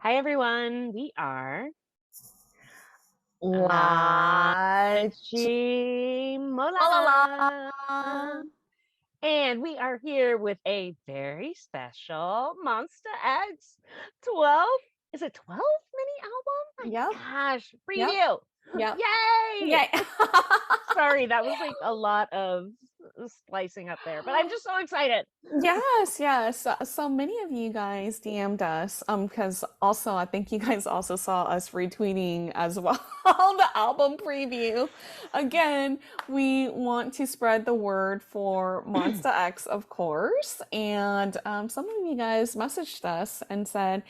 Hi everyone, we are La la la Chimola, la. and we are here with a very special Monsta X 12. Is it 12 mini album? Yep, My gosh, yep, preview! yep. Yay! Yay. Sorry, that was like a lot of splicing up there, but I'm just so excited. Yes, yes. So many of you guys DM'd us, because also I think you guys also saw us retweeting as well the album preview. Again, we want to spread the word for Monsta X, of course, and some of you guys messaged us and said,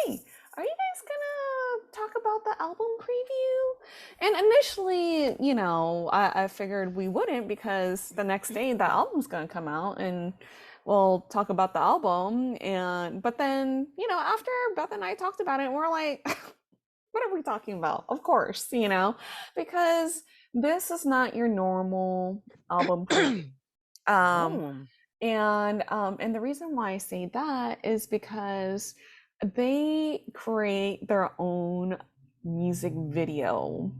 "Hey, are you guys gonna talk about the album preview?" And initially, I figured we wouldn't because the next day the album's gonna come out and we'll talk about the album. And but then, after Beth and I talked about it, we're like, what are we talking about? Of course, because this is not your normal album preview. Um, Oh, and the reason why I say that is because they create their own music video,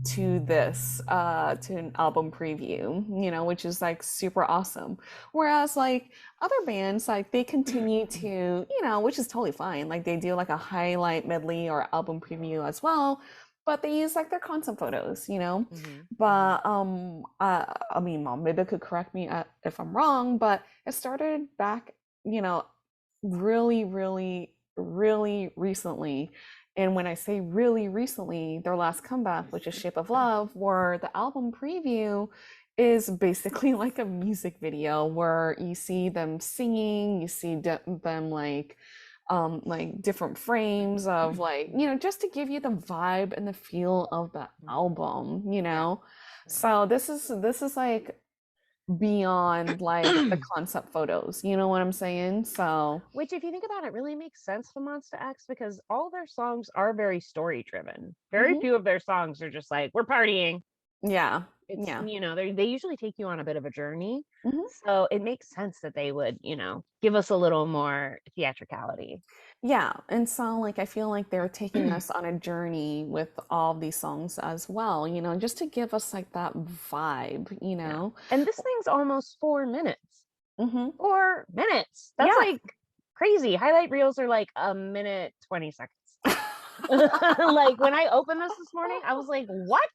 to this to an album preview, which is like super awesome. Whereas like other bands, like they continue to, which is totally fine. Like they do like a highlight medley or album preview as well, but they use like their concept photos. hmm hmm But I mean, Mom maybe could correct me if I'm wrong, but it started back, you know, really, really, really recently. And when I say really recently, their last comeback, which is Shape of Love, where the album preview is basically like a music video where you see them singing, you see them like different frames of like, just to give you the vibe and the feel of the Yeah. album. Yeah. So this is like beyond like the concept photos, you know what I'm saying? So Which, if you think about it, really makes sense for Monsta X because all their songs are very story driven. Very mhm. few of their songs are just like, we're partying. Yeah, It's, yeah. they usually take you on a bit of a journey. Mhm. So it makes sense that they would, give us a little more theatricality. Yeah, and so like I feel like they're taking us on a journey with all these songs as well, just to give us like that vibe, you Yeah. know? And this thing's almost 4 minutes. Hmm. 4 minutes. That's Yeah. like crazy. Highlight reels are like a minute, 20 seconds. Like when I opened this morning, I was like, what?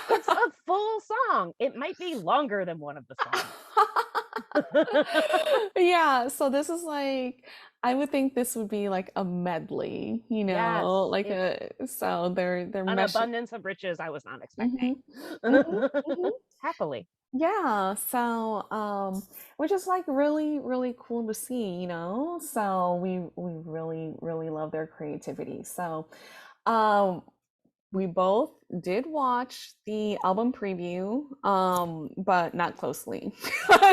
It's a full song. It might be longer than one of the songs. Yeah, so this is like I would think this would be like a medley, Yes, like it's so they're an meshing. abundance of riches I was not Hmm. expecting. Hmm. Hmm. Happily. Yeah, so which is like really, really cool to see, So we really, really love their creativity. So um we both did watch the album preview, but not closely.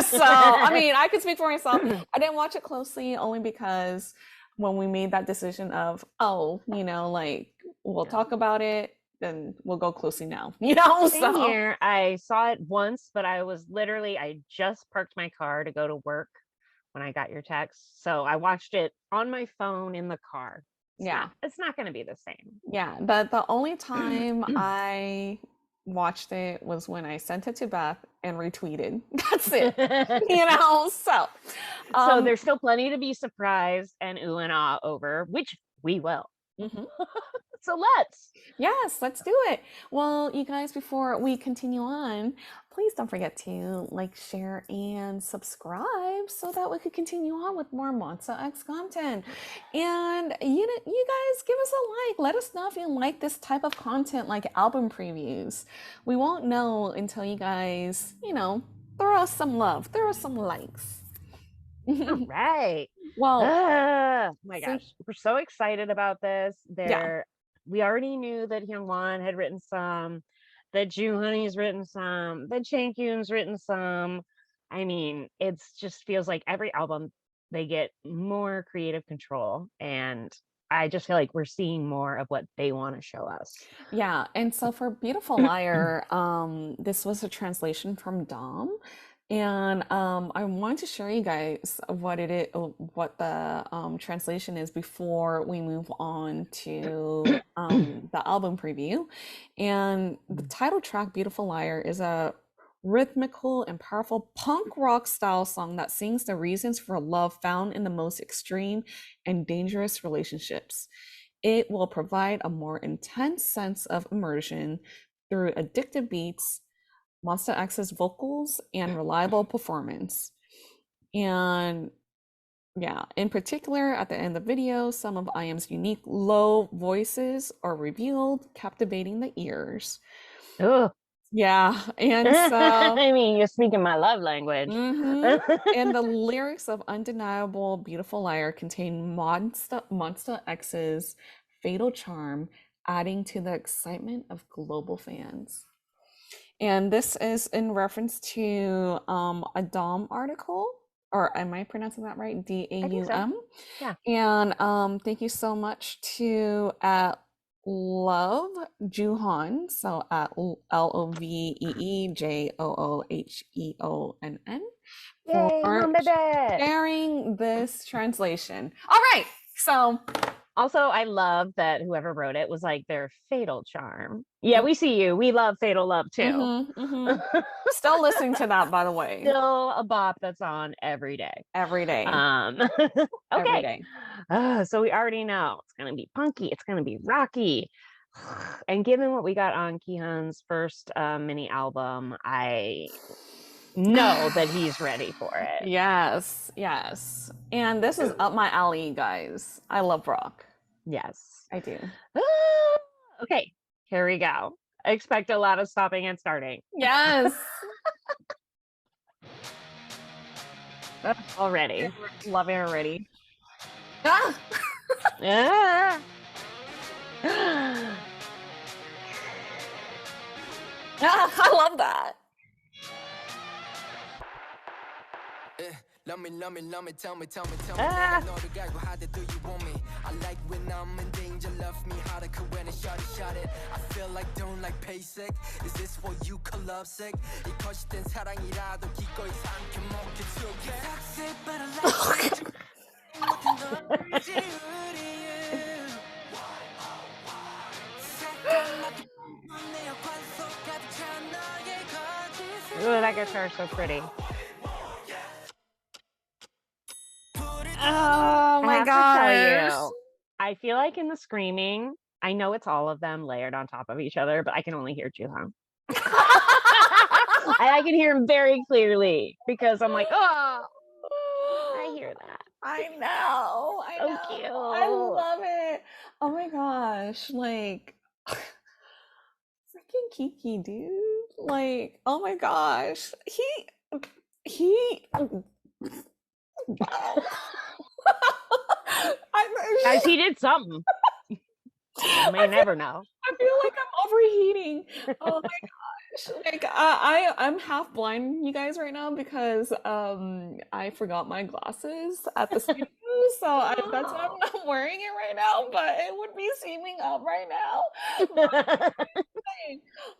So, I mean, I could speak for myself. I didn't watch it closely only because when we made that decision of, oh, like we'll Yeah. talk about it, then we'll go closely now, Same So, here. I saw it once, but I just parked my car to go to work when I got your text. So I watched it on my phone in the car. yeah. It's not going to be the same. Yeah, the only time I watched it was when I sent it to Beth and retweeted. That's it. So So um there's still plenty to be surprised and ooh and ah over, which we will. mhm. So let's. Yes, let's do it. Well, you guys, before we continue on, please don't forget to like, share, and subscribe so that we could continue on with more Monsta X content. And you guys give us a like. Let us know if you like this type of content, like album previews. We won't know until you guys, throw us some love, throw us some likes. All right. Well, My since gosh, we're so excited about this. yeah. We already knew that Hyungwon had written some, that Ju Honey's written some, that Changkyun's written some. I mean, it's just feels like every album they get more creative control, and I just feel like we're seeing more of what they want to show us. Yeah, and so for Beautiful Liar, this was a translation from Dom, And I want to show you guys what it is, what the translation is before we move on to the album preview. And the title track, Beautiful Liar, is a rhythmical and powerful punk rock style song that sings the reasons for love found in the most extreme and dangerous relationships. It will provide a more intense sense of immersion through addictive beats, Monsta X's vocals, and reliable performance. And yeah, in particular, at the end of the video, some of IM's unique low voices are revealed, captivating the ears. Ugh. Yeah, and so I mean, you're speaking my love language. and the lyrics of Undeniable Beautiful Liar contain Monsta X's fatal charm, adding to the excitement of global fans. And this is in reference to a DOM article, or am I pronouncing that right? I think so. DAUM. Yeah. And thank you so much to Love Juhon, so at LOVEEJOOHEONN, Yay, for Monbebe. sharing this translation. All right, so Also, I love that whoever wrote it was like their fatal charm. Yeah, we see you. We love Fatal Love too. Still listening to that, by the way. Still a bop that's on every day. Every day. Okay. Every day. So we already know it's gonna be punky, it's gonna be rocky. And given what we got on Kihan's first mini album, I know that he's ready for it. Yes, yes. And this is up my alley, guys. I love rock. Yes. I do. Okay, here we go. I expect a lot of stopping and starting. Yes. Already. Love it already. Ah! Ah! I love that. Love me, tell me, tell me, Ah. know the guy, how do you want me? I like when I'm in danger, love me harder, when it shot it. I feel like don't like basic. Is this what you call love sick? 이 거짓된 사랑이라도 기꺼이 삼켜 먹게 줄게. Toxic, but I like it. 모든 걸 지우리 Ooh, that guitar is so pretty. Oh my gosh. I feel like in the screaming, I know it's all of them layered on top of each other, but I can only hear Juhan. I can hear him very clearly because I'm like, oh, I hear that. I know. I So know. cute. I love it. Oh my gosh. Like, freaking Kiki, dude. Like, oh my gosh. Wow. Guys, he did something. You may never know. I feel like I'm overheating. Oh my gosh. Like I'm half blind, you guys, right now because I forgot my glasses at the studio. So that's why I'm not wearing it right now, but it would be steaming up right now.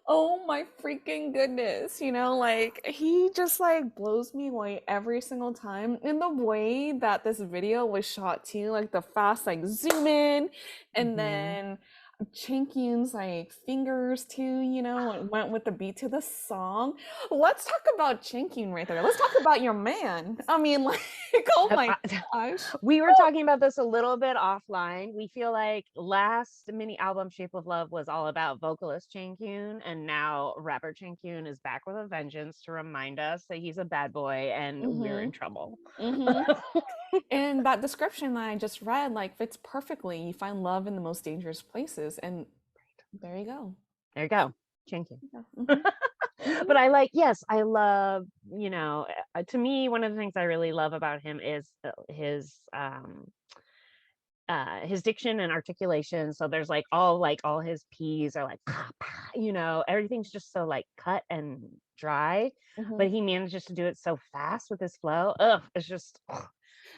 Oh my freaking goodness, like he just like blows me away every single time. And the way that this video was shot too, like the fast like zoom in and then Chankyun's like fingers too, it went with the beat to the song. Let's talk about Chankyun right there. Let's talk about your man. I mean, like, oh my gosh. We were talking about this a little bit offline. We feel like last mini album Shape of Love was all about vocalist Chankyun, and now rapper Chankyun is back with a vengeance to remind us that he's a bad boy and we're in trouble. And that description that I just read like fits perfectly. You find love in the most dangerous places, and there you go. There you go, Chankyun. But I love, to me, one of the things I really love about him is his diction and articulation. So there's all his P's are like, everything's just so like cut and dry, but he manages to do it so fast with his flow. It's just,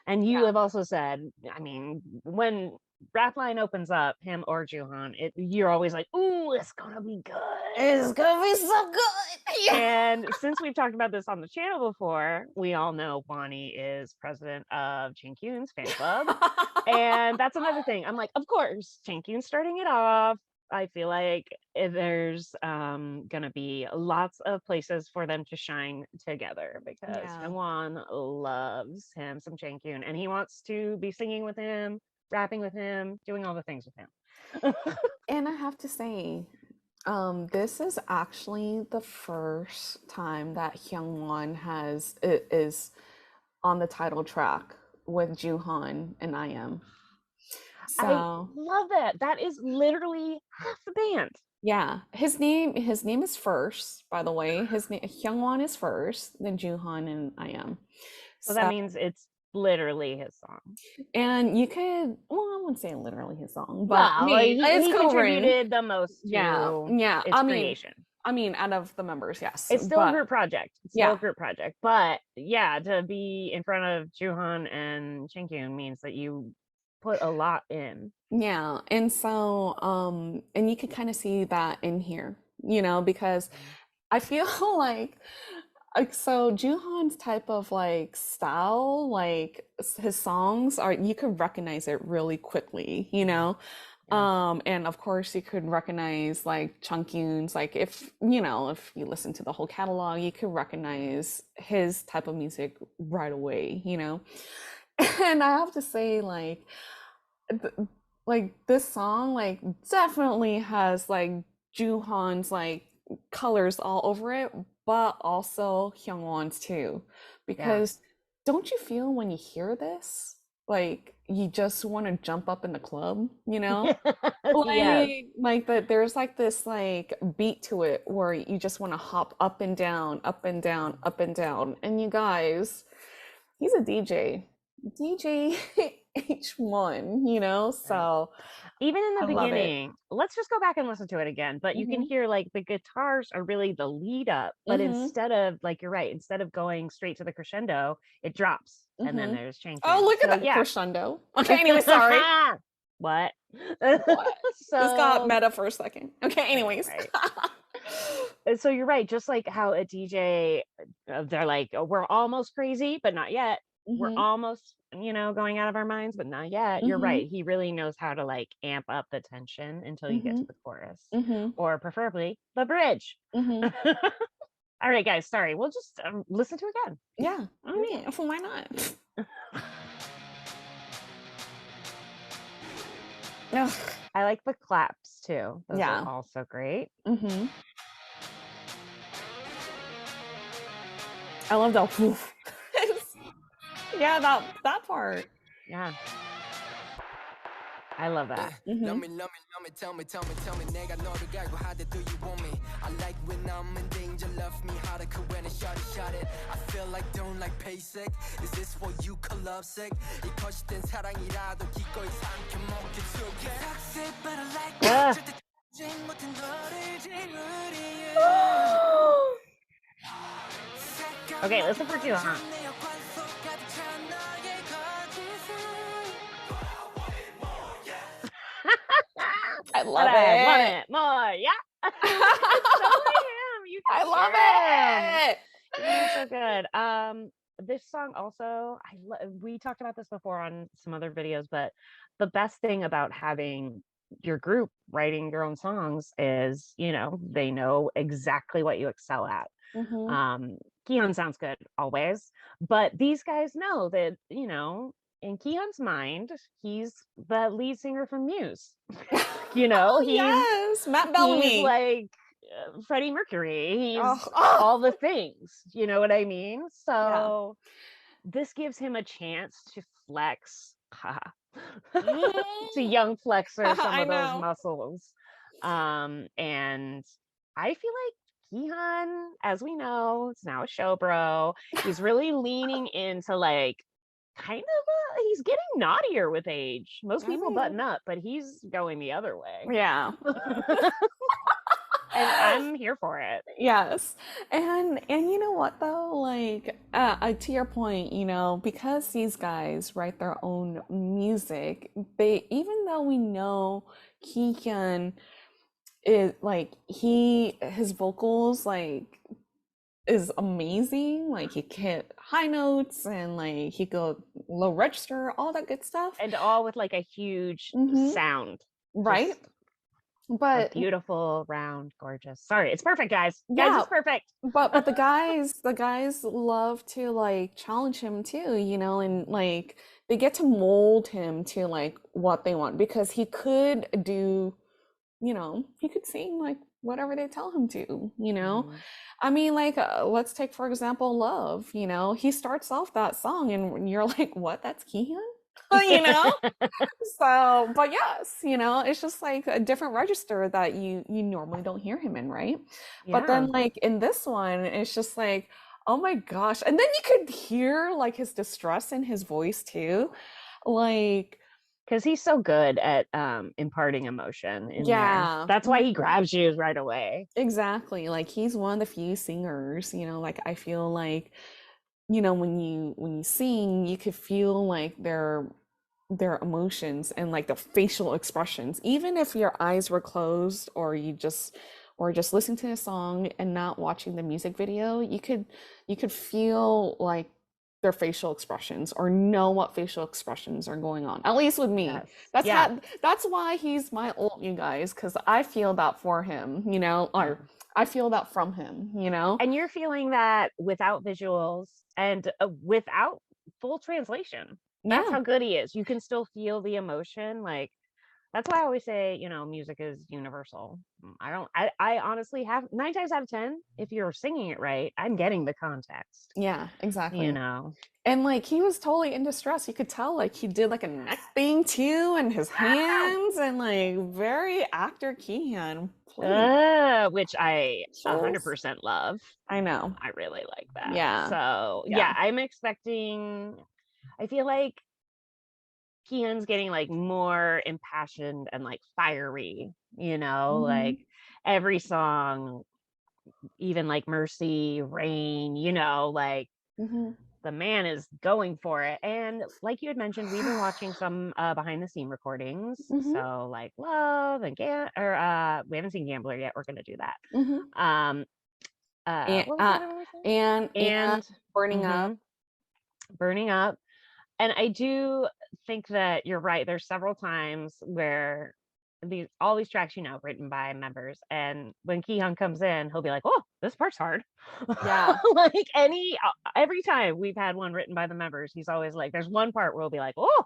and you have also said, I mean, when rap line opens up, him or Juhan, you're always like, ooh, it's gonna be good. It's gonna be so good. Yeah. And since we've talked about this on the channel before, we all know Bonnie is president of Chankyun's fan club. And that's another thing. I'm like, of course, Chankyun's starting it off. I feel like there's gonna be lots of places for them to shine together because Yeah. Hyungwon loves him some Chankyun and he wants to be singing with him, rapping with him, doing all the things with him. And I have to say, this is actually the first time that Hyungwon is on the title track with Juhan and I am. I So love that. That is literally half the band. yeah, his name is first, by the way. His name Hyungwon is first, then Juhan and I am. So that means it's literally his song. And you could, well, I wouldn't say literally his song, but I Well, mean, it's he covering. contributed the most to Yeah. its I mean, creation. out of the members, yes. It's still a But group project. It's still a group project. But yeah, to be in front of Juhan and Chankyun means that you put a lot in. yeah, and so and you can kind of see that in here, because I feel like so Juhan's type of like style, like his songs are, you could recognize it really quickly, and of course you could recognize like Chungkyun's, like if you listen to the whole catalog, you could recognize his type of music right away, and I have to say, like this song like definitely has like Juhan's like colors all over it, but also Hyungwon's too, because don't you feel when you hear this like you just want to jump up in the club, Yes. like that there's like this like beat to it where you just want to hop up and down, up and down, up and down. And you guys, he's a DJ H1, so even in the I love it. beginning, let's just go back and listen to it again. But you can hear like the guitars are really the lead up, but instead of, like, you're right, instead of going straight to the crescendo, it drops and then there's change. Oh, look at that crescendo. Okay, anyway, sorry. What? What? So Just got meta for a second. Okay, anyways. Right. So you're right, just like how a DJ, they're like, oh, we're almost crazy, but not yet. We're almost, going out of our minds, but not yet. You're right. He really knows how to like amp up the tension until you get to the chorus, or preferably the bridge. All right, guys. Sorry. We'll just listen to it again. Yeah. I mean, why not? I like the claps too. Those are also great. I love that. Yeah, that part. Yeah. I love that. Love me, tell me, 내가 너를 갈고 하대, do you want me? I like when I'm in danger, love me harder, when I shot it. I feel like don't like basic. Is this what you call lovesick? 이 거짓된 사랑이라도 기꺼이 삼켜먹게 속에. Toxic, but I like it. 절대 찾지 못한 너를 지우리. Okay, listen for Juhan. I love it. I want it more. Yeah. It's totally him. You can I love it. He's so good. This song also, we talked about this before on some other videos, but the best thing about having your group writing your own songs is, they know exactly what you excel at. Kihyun sounds good always, but these guys know that, in Kihyun's mind, he's the lead singer from Muse. Yes, Matt Bellamy. He's like Freddie Mercury. He's all the things. You know what I mean? So this gives him a chance to flex, to young flexor some of those muscles. And I feel like Kihyun, as we know, is now a show bro. He's really leaning into like kind of he's getting naughtier with age. Most people button up, but he's going the other way. Yeah. And I'm here for it. Yes. And you know what though? Like to your point, you know, because these guys write their own music, they even though we know he can his vocals like is amazing. Like he can hit high notes and like he go low register, all that good stuff. And all with like a huge Hmm. sound. Right? Just a But beautiful, round, gorgeous. Sorry, it's perfect, guys. Guys, yeah, it's perfect. but the guys love to like challenge him too, you know, and like they get to mold him to like what they want because he could do, you know, he could sing like whatever they tell him to, you know. Mhm. I mean, like let's take for example Love, you know, he starts off that song and you're like, what? That's Keehan? You know? So, but yes, you know, it's just like a different register that you normally don't hear him in, right? But Yeah, then like in this one, it's just like, oh my gosh. And then you could hear like his distress in his voice too. Like, because he's so good at imparting emotion in there. yeah, That's why he grabs you right away. exactly. Like he's one of the few singers, you know, like I feel like, you know, when you sing, you could feel like their emotions and like the facial expressions even if your eyes were closed or just listening to a song and not watching the music video you could feel like their facial expressions or know what facial expressions are going on, at least with me. Yes. That's Yeah. how that's why he's my ult, you guys, because I feel that for him, you know, or I feel that from him, you know. And you're feeling that without visuals and without full translation. That's Yeah. how good he is. You can still feel the emotion. Like, that's why I always say, you know, music is universal. I honestly have 9 times out of 10, if you're singing it right, I'm getting the context, Yeah, you exactly. know. And like he was totally in distress. You could tell like he did like a neck thing too and his hands and like very actor Keehan played Which I shows. 100% love. I know. I really like that. Yeah. So, Yeah. yeah, I'm expecting, I feel like Keanu's getting like more impassioned and like fiery, you know, like every song, even like Mercy, Rain, you know, like Hmm. the man is going for it. And like you had mentioned, we've been watching some behind the scene recordings. Hmm. So like Love and we haven't seen Gambler yet. We're gonna do that. Hmm. Um And what was the other one we said? and burning up. Mhm, Burning Up. And I do think that you're right. There's several times where all these tracks, you know, written by members, and when Kihun comes in, he'll be like, "Oh, this part's hard." Yeah. Like every time we've had one written by the members, he's always like, "There's one part where he'll be like, oh,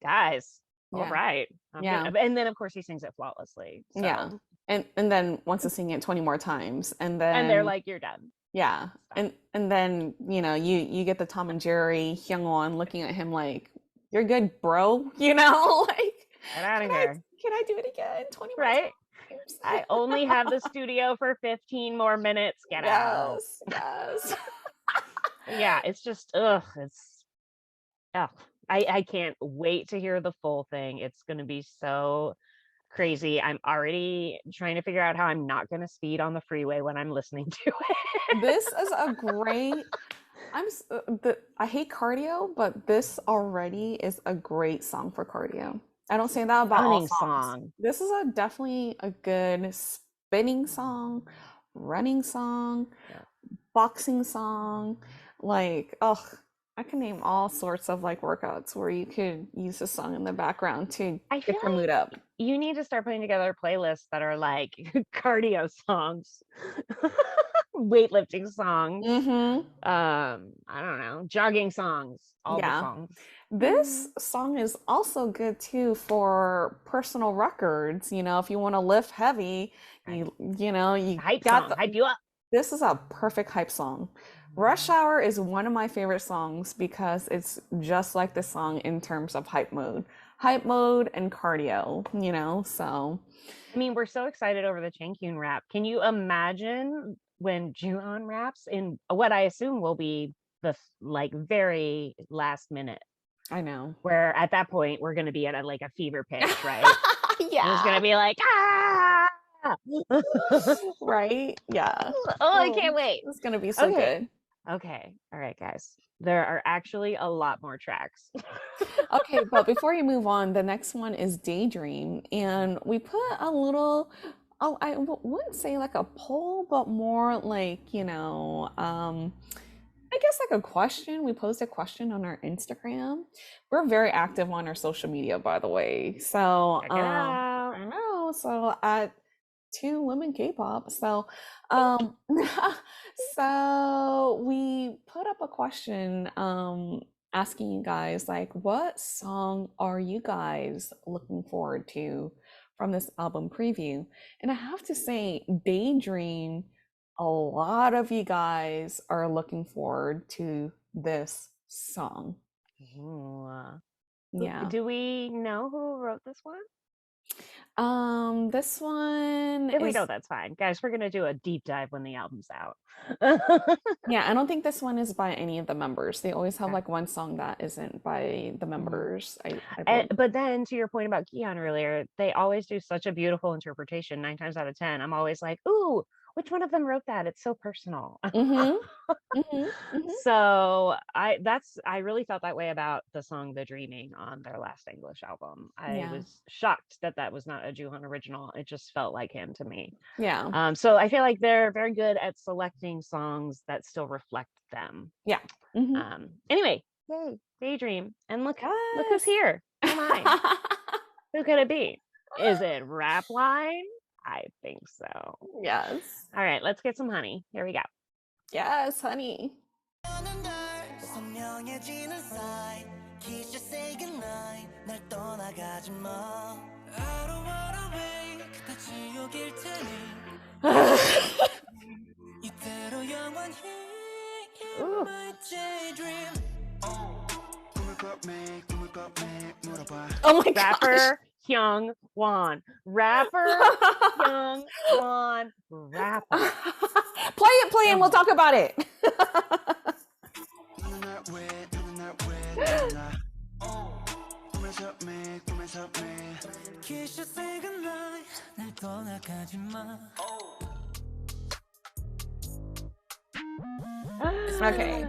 guys, all Yeah. right, Yeah. and then of course he sings it flawlessly. Yeah. So And then wants to sing it 20 more times and and they're then like, "You're done." yeah. Stop. And then, you know, you get the Tom and Jerry Hyungwon looking at him like, "You're good, bro." You know, like Get out of can I here, can I do it again 20 more right? times? I only have the studio for 15 more minutes. Get out. Yes, yes. Yeah, it's just it's ugh. I can't wait to hear the full thing. It's gonna be so crazy. I'm already trying to figure out how I'm not gonna speed on the freeway when I'm listening to it. This is a great I hate cardio, but this already is a great song for cardio. I don't say that about all Stunning songs. song. This is definitely a good spinning song, running song, Yeah. boxing song. Like, oh, I can name all sorts of like workouts where you could use a song in the background to I feel get your mood up. You need to start putting together playlists that are like cardio songs, weightlifting songs, Mm-hmm. I don't know, jogging songs, all the Yeah. songs. This song is also good too for personal records. You know, if you want to lift heavy, you know, you Hype got song, hype you up. this is a perfect hype song. Rush Hour is one of my favorite songs because it's just like the song in terms of hype mode. Hype mode and cardio, you know, so I mean, we're so excited over the Changkyun rap. Can you imagine when Juon raps in what I assume will be the like very last minute, I know. where at that point we're going to be at like a fever pitch, right? Yeah. It's going to be like, ah, Right? Yeah. Oh, I Oh, can't wait. it's gonna be so Okay. good. Okay. All right, guys. There are actually a lot more tracks. Okay, but before you move on, the next one is Daydream, and we put a little, oh, wouldn't say like a poll, but more like, I guess like a question. We posed a question on our Instagram. We're very active on our social media, by the way. So, Check it out. I know. So at Two Women K-pop. So, um, so we put up a question, asking you guys like, what song are you guys looking forward to from this album preview? And I have to say, Daydream, a lot of you guys are looking forward to this song. Ooh. Yeah. Do we know who wrote this one? This one If we is, don't, that's fine. Guys, we're gonna do a deep dive when the album's out. yeah, I don't think this one is by any of the members. They always have Okay. like one song that isn't by the members, I And, believe. but then to your point about Keon earlier, they always do such a beautiful interpretation. 9 times out of 10, I'm always like, "Ooh, which one of them wrote that? It's so personal." Mm-hmm. Mm-hmm. Mm-hmm. So I really felt that way about the song "The Dreaming" on their last English album. I Yeah. was shocked that that was not a Juhan original. It just felt like him to me. Yeah. So I feel like they're very good at selecting songs that still reflect them. Yeah. Mm-hmm. Anyway, yay, Daydream. And look who's Yes. here. Oh my. Who could it be? Is it Rap Line? I think so. Yes. All right, let's get some honey. Here we go. Yes, honey. 선명해지는 사이 Kiss you say goodnight 날 떠나가지 마 I don't wanna wake 다 지옥일 테니 이대로 영원히 in my daydream Oh my gosh. Rapper Hyung Won. Rapper Hyung Won. Rapper. Play it, and we'll talk about it. Kiss you say goodnight 날 떠나가지 마 Okay.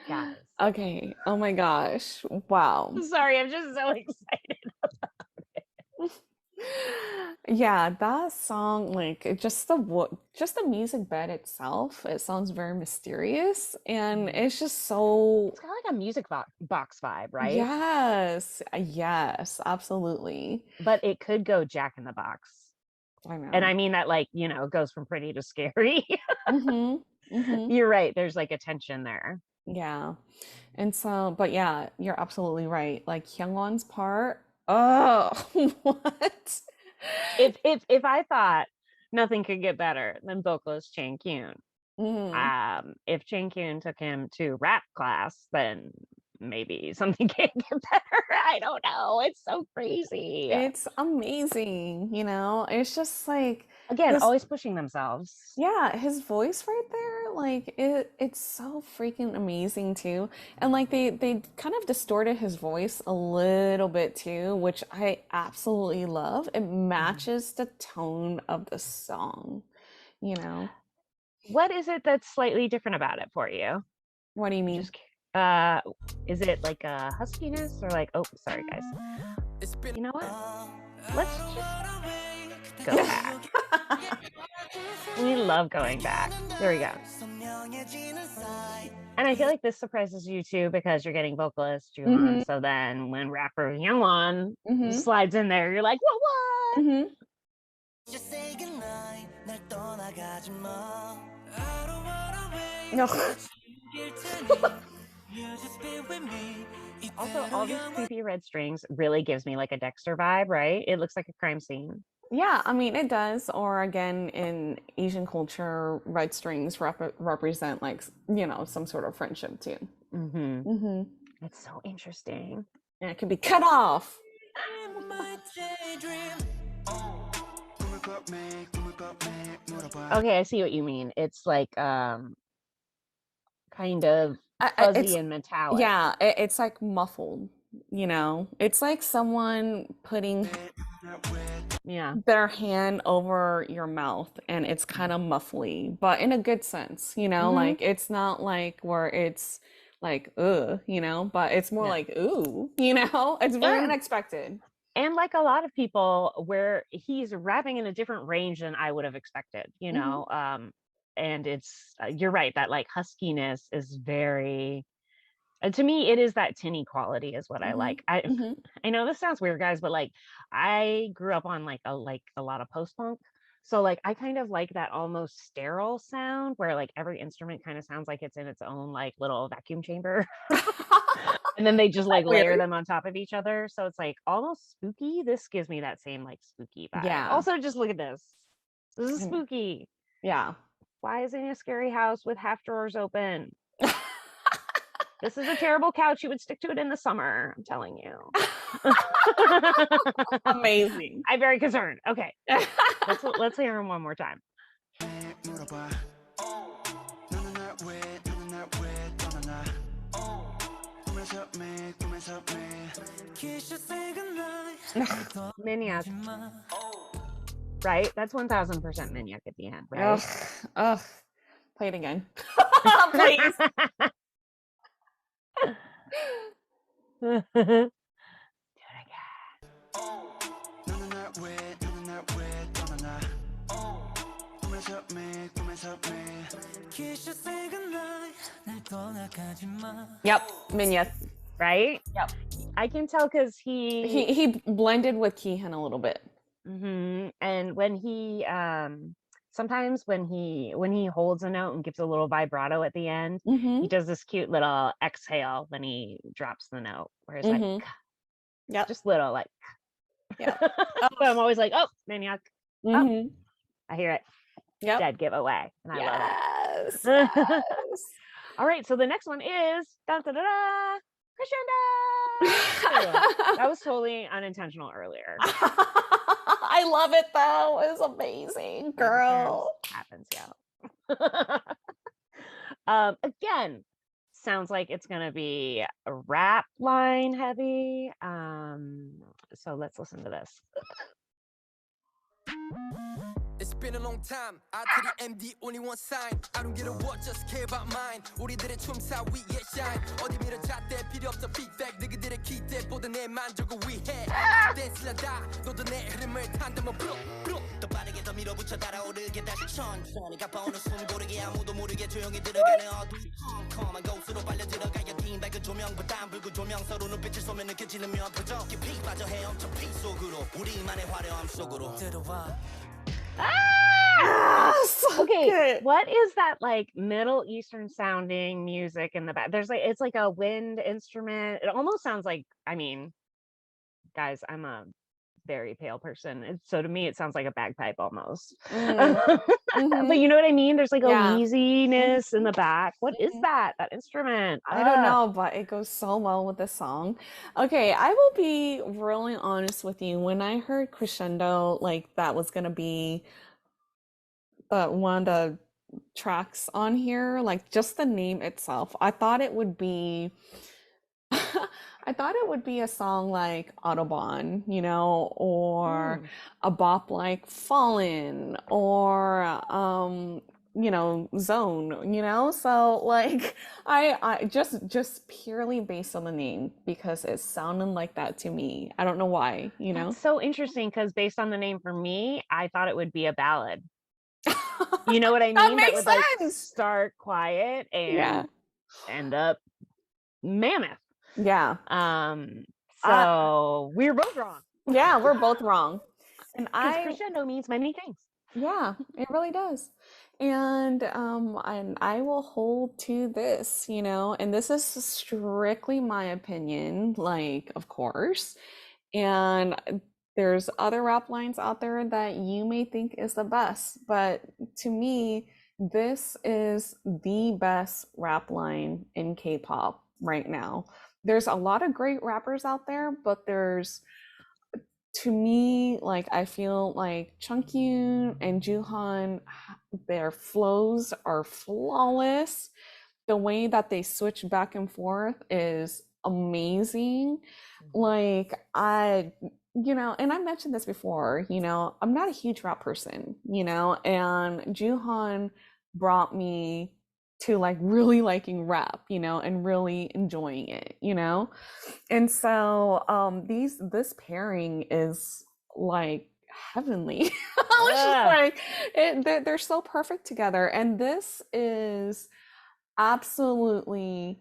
Guys. Okay. Oh my gosh. Wow. Sorry, I'm just so excited. Yeah, that song, like just the music bed itself, it sounds very mysterious, and it's just so, It's got like a music box vibe, right? yes, yes, absolutely. But it could go Jack in the Box. I know. And I mean that like, it goes from pretty to scary. Mm-hmm. Mm-hmm. You're right. There's like a tension there. Yeah. And so, but yeah, you're absolutely right. Like Hyungwon's part, oh, what? If I thought nothing could get better than vocalist Chang Kyun, Mm. if Chang Kyun took him to rap class, then maybe something can get better. I don't know. It's so crazy. It's amazing, It's just like Again, this, always pushing themselves. yeah, his voice right there, like it's so freaking amazing too. And like they kind of distorted his voice a little bit too, which I absolutely love. It matches the tone of the song, you know. What is it that's slightly different about it for you? What do you mean? Just is it like a huskiness or like, oh, sorry guys. You know what? Let's just go back. We love going back. There we go. And I feel like this surprises you too because you're getting vocalist Juhan. So then when rapper Hyungwon slides in there, you're like, what? Mm-hmm. No. Also, all these creepy red strings really gives me like a Dexter vibe, right? It looks like a crime scene. Yeah, I mean it does. Or again, in Asian culture, red strings represent like some sort of friendship too. It's so interesting. And it can be cut off. Okay, I see what you mean. It's like kind of fuzzy and metallic. Yeah, it's like muffled. It's like someone putting Yeah. their hand over your mouth and it's kind of muffly, but in a good sense, you know, Mm-hmm. like it's not like where it's like, you know, but it's more No. like, ooh, you know, it's very And unexpected. and like a lot of people, where he's rapping in a different range than I would have expected, you Hmm. know. And it's you're right, that like huskiness is very to me, it is that tinny quality is what I Hmm. like. I Hmm. I know this sounds weird, guys, but like I grew up on like a lot of post punk. So like I kind of like that almost sterile sound where like every instrument kind of sounds like it's in its own like little vacuum chamber. And then they just like layer Weird. them on top of each other. So it's like almost spooky. This gives me that same like spooky vibe. Yeah. Also, just look at this. This is I know. spooky. Yeah. Why is it in a scary house with half drawers open? This is a terrible couch. You would stick to it in the summer. I'm telling you. Amazing. I'm very concerned. Okay, let's hear him one more time. 물어봐. 너는 날 왜, 너는 날 왜 떠나나? 꿈에서 매, 꿈에서 매. Maniac, right? That's 1000% Maniac at the end, right? Ugh, ugh. Play it again. Please. Do it again. 너는 날 왜, 너는 날 왜 떠나나? 꿈에서 매, 꿈에서 매. Yep, Minya. Right? Yep. I can tell because He blended with Keehan a little bit. and when he sometimes when he holds a note and gives a little vibrato at the end, Mm-hmm. he does this cute little exhale when he drops the note, where it's Mm-hmm. like Yep. just little like Yeah. so I'm always like, oh, Maniac. Mm-hmm. I hear it. Yep. Dead giveaway. And I love Yes. it. Yes. All right, so the next one is crescendo. That was totally unintentional earlier. I love it though. It was amazing, girl. Happens, yeah. Again, sounds like it's gonna be a rap line heavy. So let's listen to this. It's been a long time. I to the MD only one sign. I don't get a what, just care about mine. 우리들의 춤사 위에 shine. 어디 밀어 잣대 필요 없어 feedback. 너희들의 기대보다 내 만족을 위해. 댄스라다 너도 내 흐름을 탄다면 불어. 더 빠르게 더 밀어붙여 달아오르게 다시 천천히 가빠오는 숨 고르게 아무도 모르게 조용히 들어가는 어둠. 컴컴한 곳으로 빨려 들어가야 팀 밝은 조명보다 붉은 조명 서로 눈빛을 쏘면 느껴지는 묘한 표정. 깊이 빠져 헤엄쳐 피 속으로 우리만의 화려함 속으로 들어와. So Okay, good. what is that like Middle Eastern sounding music in the back? There's like it's like a wind instrument. It almost sounds like, I mean, guys, I'm a very pale person. So to me it sounds like a bagpipe almost. Mm-hmm. But you know what I mean? There's like a Yeah. wheeziness in the back. What is Mhm. that instrument? I don't know, but it goes so well with the song. Okay, I will be really honest with you. When I heard crescendo, like that was gonna be one of the tracks on here, like just the name itself, I thought it would be I thought it would be a song like Autobahn, you know, or a bop like Fallen, or you know, Zone, you know. So like I just purely based on the name because it sounded like that to me. I don't know why, you know. That's so interesting because based on the name for me, I thought it would be a ballad. You know what I mean? That That makes would like sense. start quiet Yeah. and end up mammoth. Yeah. So we're both wrong. Yeah, we're both wrong. And Because crescendo means many things. yeah, it really does. And I will hold to this, you know, and this is strictly my opinion, like, of course. And there's other rap lines out there that you may think is the best, but to me, this is the best rap line in K-pop right now. There's a lot of great rappers out there, but there's, to me, like I feel like Chungkyun and Juhan, their flows are flawless. The way that they switch back and forth is amazing. Like you know, and I mentioned this before, you know, I'm not a huge rap person, you know, and Juhan brought me to like really liking rap, you know, and really enjoying it, you know. And so this pairing is like heavenly. I was just Ugh. like they're so perfect together. And this is absolutely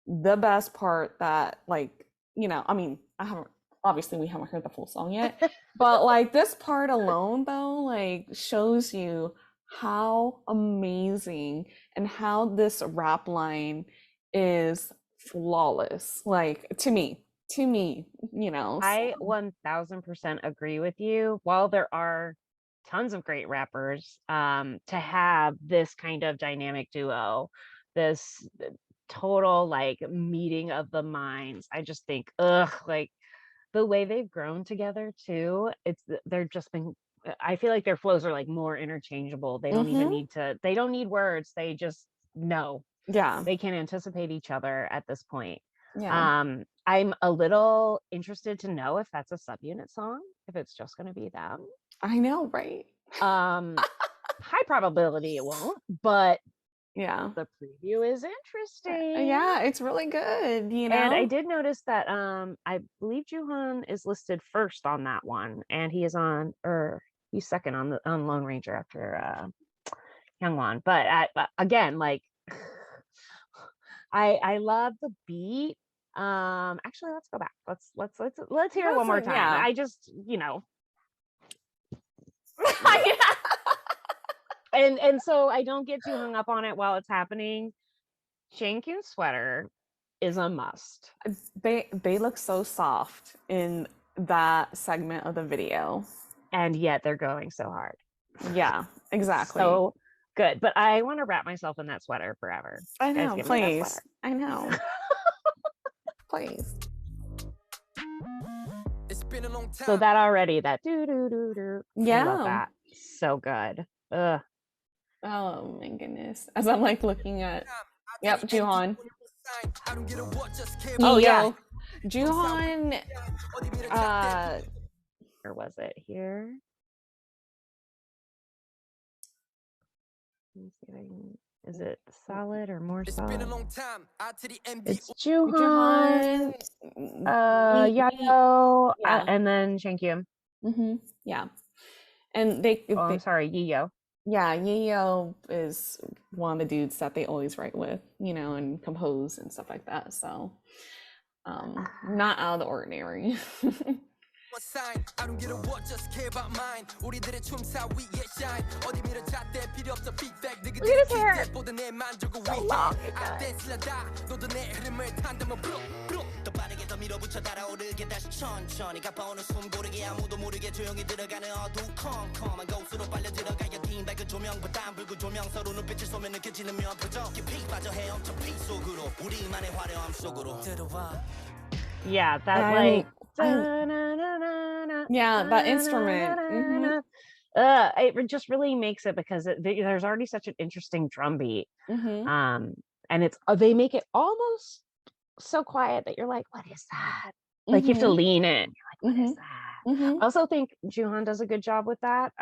the best part that like, you know, I mean, I haven't obviously we haven't heard the full song yet, but like this part alone though, like shows you how amazing and how this rap line is flawless. Like to me, you know. I So 1000% agree with you. While there are tons of great rappers, to have this kind of dynamic duo, this total like meeting of the minds, I just think, ugh, like the way they've grown together too, they're just been I feel like their flows are like more interchangeable. They don't even hmm need to, they don't need words. They just know. yeah, They can anticipate each other at this point. yeah. I'm a little interested to know if that's a subunit song, if it's just going to be them. I know, right? High probability it won't, but Yeah. the preview is interesting. Yeah, it's really good, you And I know? did notice that I believe Juhan is listed first on that one, and he is on, or he's second on Lone Ranger after Hyungwon. But again, like I love the beat. Actually, let's go back. Let's hear it one more Listen, time. yeah. I just, you know, Yeah. and so I don't get too hung up on it while it's happening. Shane-Kyun's sweater is a must. They look so soft in that segment of the video. And yet they're going so hard. Yeah, exactly. So good. But I want to wrap myself in that sweater forever. I Guys, know, give me that please. sweater. I know. Please. It's been a long time. So that already, that do do do do. I love Yeah. that. So good. Ugh. Oh my goodness. As I'm like looking at Yep, Juhan. I don't get a what, just care Oh, about yeah. Yo, Juhan 어디 밀어 잣대. Or was it here? Let me see if I can, is it solid or more It's been a solid? long time. 아트리 MB It's Juhan, Yayo, yeah. and then Shang-Kyun. Yeah. And they Oh, I'm sorry, Yiyo. yeah, Yayo is one of the dudes that they always write with, you know, and compose and stuff like that. So not out of the ordinary. sign. I don't get a what, just care about mine. 우리들의 춤사 위에 shine. 어디 밀어 잣대 필요 없어 feedback. Look at his hair. 보다 내 만족을 So 위해. long, I dance 라다. 너도 내 흐름을 탄다면 bro bro. 더 빠르게 더 밀어붙여 달아오르게 다시 천천히 가파오는 숨 고르게 아무도 모르게 조용히 들어가는 어두컴컴한 곳으로 빨려 들어가야 팀 밝은 조명보다 붉은 조명 서로 눈빛을 쏘면 느껴지는 면포적 깊이 빠져 헤엄쳐 피 속으로 우리만의 화려함 속으로 들어와. Yeah, that like yeah, that instrument. It just really makes it, because there's already such an interesting drum beat. And it's they make it almost so quiet that you're like, what is that? Like you have to lean in. You're like, what is that? I also think Juhan does a good job with that.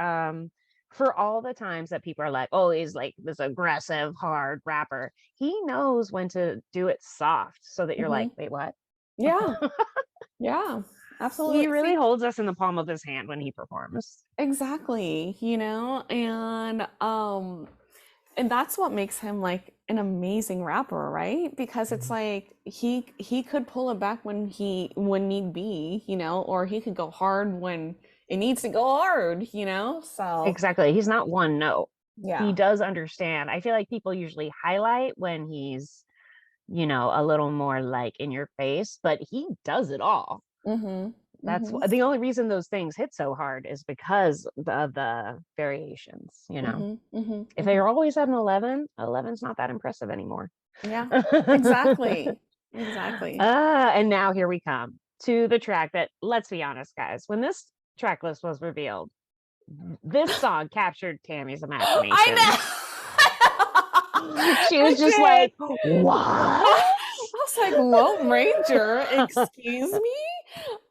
For all the times that people are like, oh, he's like this aggressive, hard rapper, he knows when to do it soft so that you're like, wait, what? Yeah. Yeah, absolutely. He really holds us in the palm of his hand when he performs. Exactly, you know, and that's what makes him like an amazing rapper, right? Because it's like he could pull it back when need be, you know, or he could go hard when it needs to go hard, you know. So Exactly. He's not one note. yeah. He does understand. I feel like people usually highlight when he's, you know, a little more like in your face, but he does it all. That's the only reason those things hit so hard, is because of the variations, you know. If they're always at an 11's not that impressive anymore. Yeah, exactly. Exactly. And now here we come to the track that, let's be honest, guys, when this track list was revealed, this song captured Tammy's imagination. I know. She was just like, what? I was like, Lone Ranger, excuse me?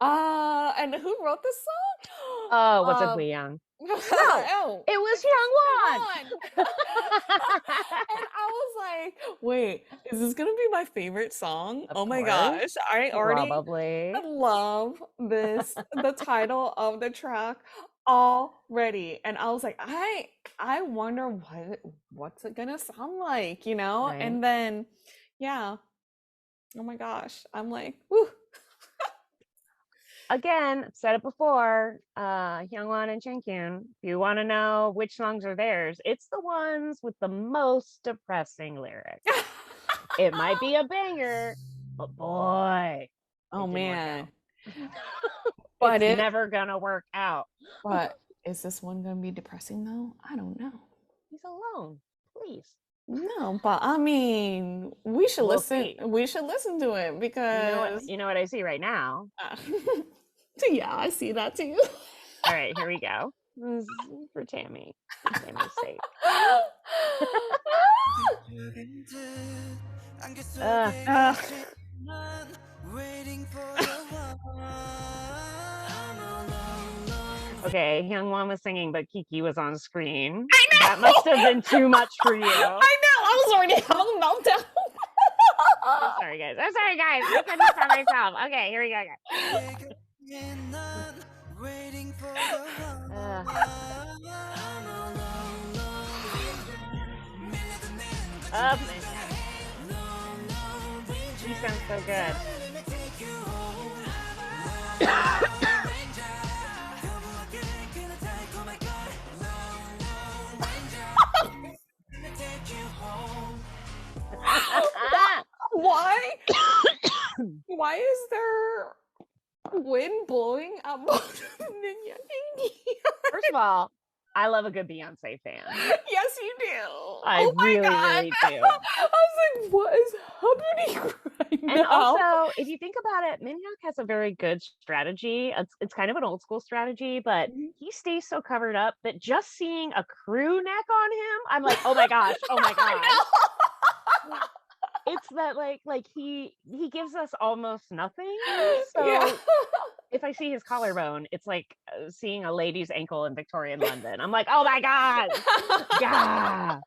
And who wrote this song? Oh, was it Hui Young? No, It was Hyungwon. and I was like, wait, is this gonna be my favorite song? Of Oh my course, gosh, I already probably. love the title of the track already. And I was like, I wonder what's it gonna sound like, you know? Right. And then yeah. Oh my gosh. I'm like, woo. Again, said it before, Hyungwon and Chankyun, if you want to know which songs are theirs, it's the ones with the most depressing lyrics. It might be a banger, but boy, Oh it didn't work man. out. But It's never gonna work out. but is this one gonna be depressing though? I don't know. He's alone, please. No, but I mean, we should We'll listen. see. We should listen to it because You know what I see right now? yeah, I see that too. All right, here we go. This is for Tammy. For Tammy's sake. Okay, Hyungwon was singing, but Kiki was on screen. I know. That must have been too much for you. I know. I was already having a meltdown. I'm sorry, guys. I couldn't stop myself. Okay, here we go. Up, he sounds so good. Why? Why is there wind blowing at both of Minya and Kiki? First of all, I love a good Beyonce fan. Yes, you do. I really do. I was like, what is happening right now? And also, if you think about it, Minhyuk has a very good strategy. It's kind of an old school strategy, but he stays so covered up that just seeing a crew neck on him, I'm like, oh my gosh, oh my gosh. It's that like he gives us almost nothing. So Yeah. if I see his collarbone, it's like seeing a lady's ankle in Victorian London. I'm like, oh my god, yeah.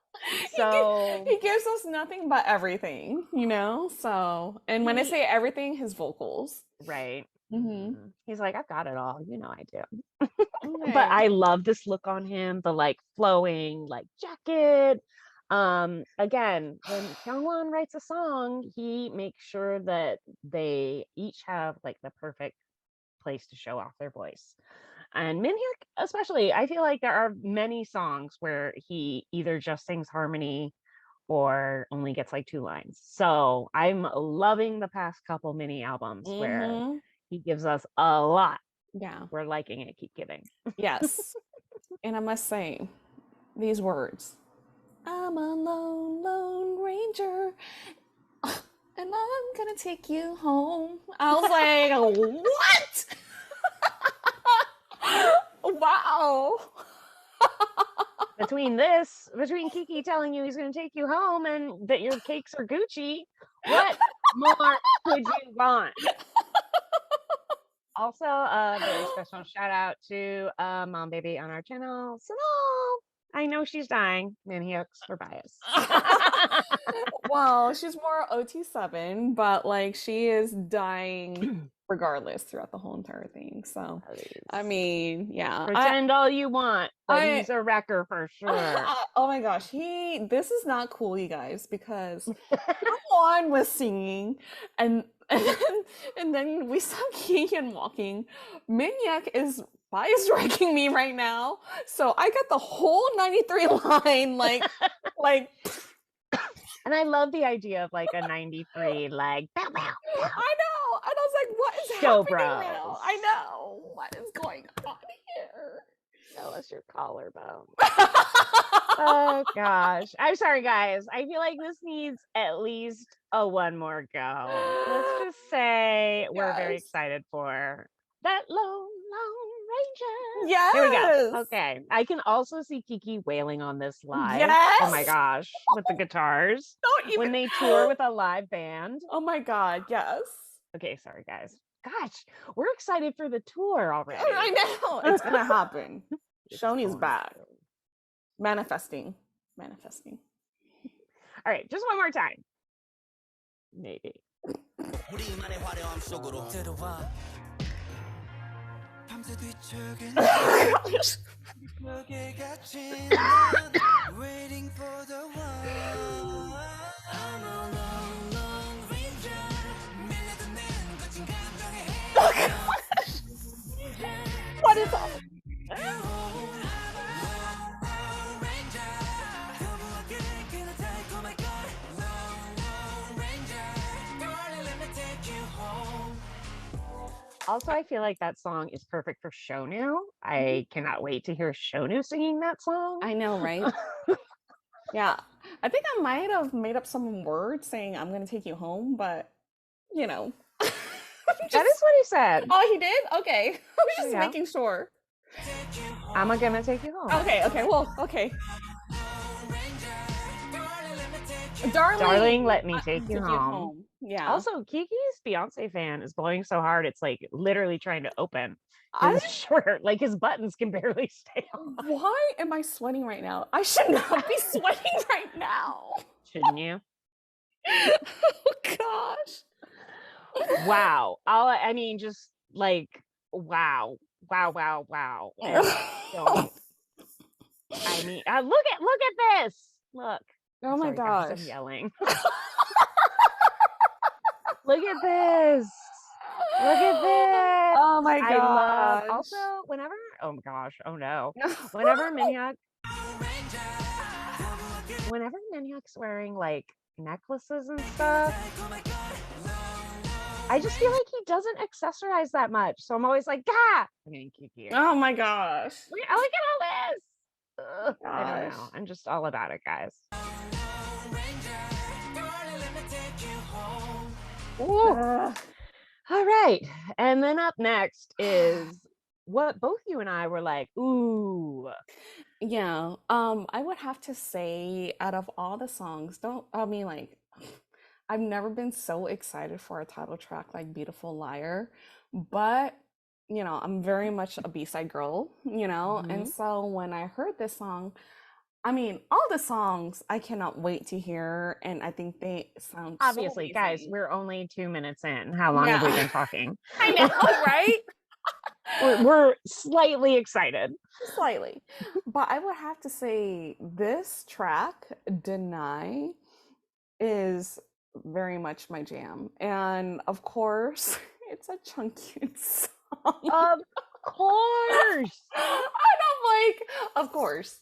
So he gives us nothing but everything, you know. So, and when I say everything, his vocals, right. Mm-hmm. He's like, I've got it all. You know I do. Okay. But I love this look on him, the like flowing like jacket. Again, when Hyungwon writes a song, he makes sure that they each have like the perfect place to show off their voice. And Minhyuk especially, I feel like there are many songs where he either just sings harmony or only gets like 2 lines. So I'm loving the past couple mini albums where he gives us a lot. Yeah. We're liking it. Keep giving. Yes. And I must say, these words. I'm a lone ranger, and I'm gonna take you home. I was like, what? Wow. Between Kiki telling you he's going to take you home and that your cakes are Gucci, what more could you want? Also, a very special shout out to Monbebe on our channel. So I know she's dying. Minhyuk's for bias. Well, she's more OT7, but like she is dying regardless throughout the whole entire thing. So, I mean, yeah. Pretend all you want, but he's a wrecker for sure. Oh my gosh, this is not cool, you guys, because Juan was singing and then we saw Keegan walking. Minhyuk is bias wrecking me right now. So I got the whole 93 line like and I love the idea of like a 93 like bow, bow, bow. I know. And I was like, what is Show happening bros. now? I know. What is going on here? Show us your collarbone. Oh gosh. I'm sorry guys. I feel like this needs at least a one more go. Let's just say we're very excited for that Lone Ranger. Yes. Here we go. Okay. I can also see Kiki wailing on this live. Yes. Oh my gosh. With the guitars. When they tour with a live band. Oh my god, yes. Okay, sorry guys. gosh, we're excited for the tour already. I know it's gonna happen. It's Shoney's going back. to. Manifesting. All right, just one more time. Maybe. 우리만의 화려함 속으로 들어와 밤새 뒤척인 벽에 갇힌 난 waiting for the one I'm a long long ranger 밀려드는 거친 감정에 What is that? Also, I feel like that song is perfect for Shonu. I cannot wait to hear Shonu singing that song. I know, right? Yeah. I think I might have made up some words saying I'm gonna take you home, but you know. That is what he said. Oh, he did? Okay. I was just Yeah. making sure. I'm gonna take you home. Okay, well, okay. Darling, let me take Take you home. Yeah. Also, Kiki's Beyonce fan is blowing so hard it's like literally trying to open I his shirt. Like his buttons can barely stay on. Why am I sweating right now? I should not be sweating right now. Shouldn't you? Oh gosh. Wow. I mean, just like wow. And don't- I mean, look at this. Look. Oh my Sorry, guys, gosh. I'm yelling. Look at this. Look at this. Oh my I love gosh. also whenever oh my gosh, oh no. Whenever Minhyuk's wearing like necklaces and stuff, I just feel like he doesn't accessorize that much. So I'm always like, I mean, Kiki. Oh my gosh. Look at all this. Ugh, I don't know. Gosh. I'm just all about it, guys. Ooh. All right. And then up next is what both you and I were like, ooh. Yeah. I would have to say out of all the songs, I've never been so excited for a title track like Beautiful Liar, but you know, I'm very much a B-side girl, you know, and so when I heard this song, I mean, all the songs I cannot wait to hear, and I think they sound so Obviously, guys, amazing. we're only 2 minutes in. How long have we been talking? I know, right? We're slightly excited. Slightly. But I would have to say this track, Deny, is very much my jam. And of course, it's a Chunkyun song. Of course. And I'm like, of course.